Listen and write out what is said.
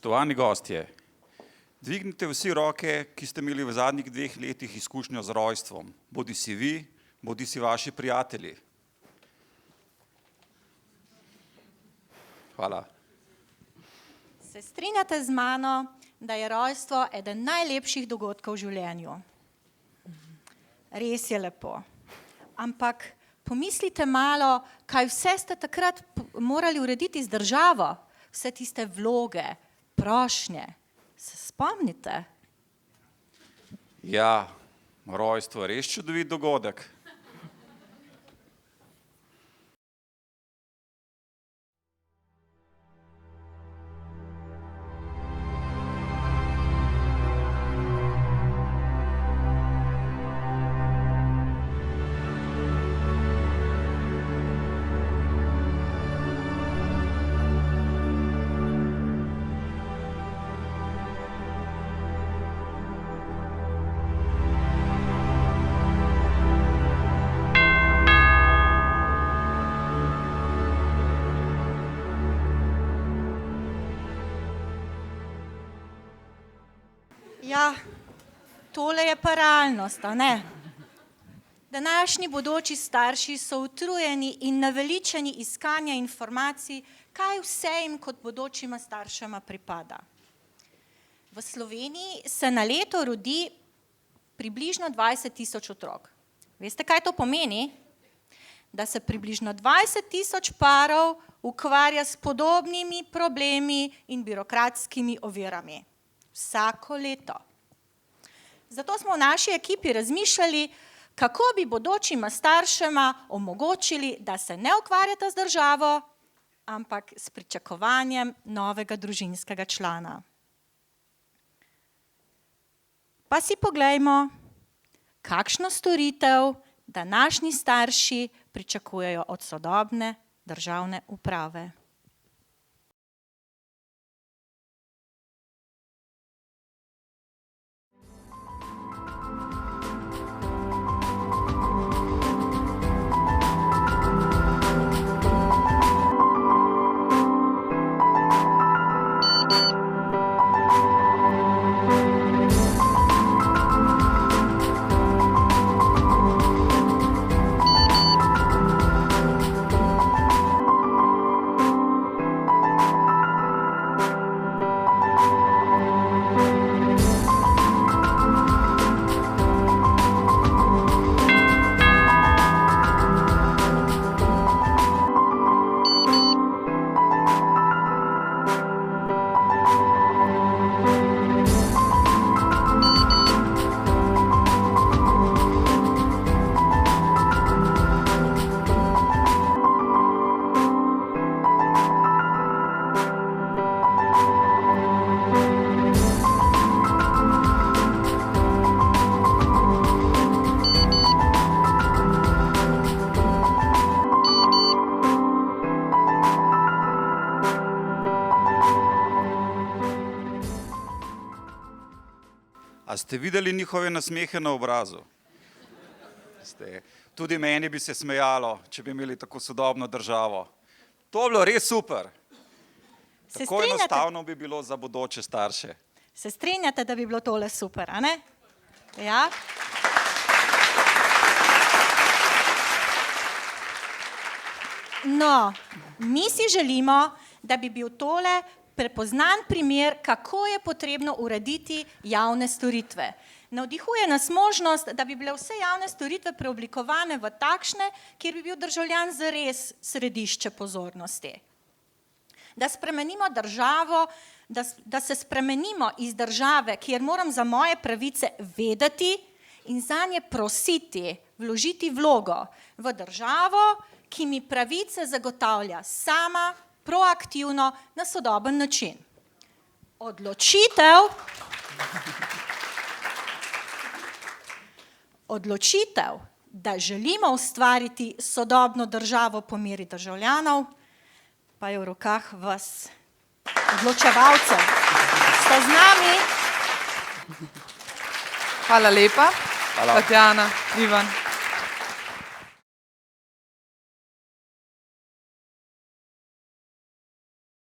Spoštovani gostje, dvignite vsi roke, ki ste imeli v zadnjih 2 letih izkušnjo z rojstvom, bodi si vi, bodi si vaši prijatelji. Hvala. Se strinjate z mano, da je rojstvo eden najlepših dogodkov v življenju? Res je lepo. Ampak pomislite malo, kaj vse ste takrat morali urediti z državo, vse tiste vloge, prošnje. Se spomnite? Ja, rojstvo je res čudovit dogodek. Ja, tole je pa realnost, a ne? Današnji bodoči starši so utrujeni in naveličani iskanja informacij, kaj vse jim kot bodočima staršema pripada. V Sloveniji se na leto rodi približno 20.000 otrok. Veste, kaj to pomeni? Da se približno 20.000 parov ukvarja s podobnimi problemi in birokratskimi ovirami. Vsako leto. Zato smo v naši ekipi razmišljali, kako bi bodočima staršema omogočili, da se ne ukvarjata z državo, ampak s pričakovanjem novega družinskega člana. Pa si poglejmo, kakšno storitev današnji starši pričakujejo od sodobne državne uprave. A ste videli njihove nasmehe na obrazu? Tudi meni bi se smejalo, če bi imeli tako sodobno državo. To bi bilo res super. Tako enostavno bi bilo za bodoče starše. Se strinjate, da bi bilo tole super, a ne? Ja. No, mi si želimo, da bi bil tole prepoznan primer, kako je potrebno urediti javne storitve. Navdihuje nas možnost, da bi bile vse javne storitve preoblikovane v takšne, kjer bi bil državljan zares središče pozornosti. Da spremenimo državo, da se spremenimo iz države, kjer moram za moje pravice vedeti in zanje prositi, vložiti vlogo, v državo, ki mi pravice zagotavlja sama, proaktivno, na sodoben način. Odločitev, da želimo ustvariti sodobno državo po meri državljanov, pa je v rokah vas, odločevalcev. Ste z nami? Hvala lepa, Tatjana, Ivan.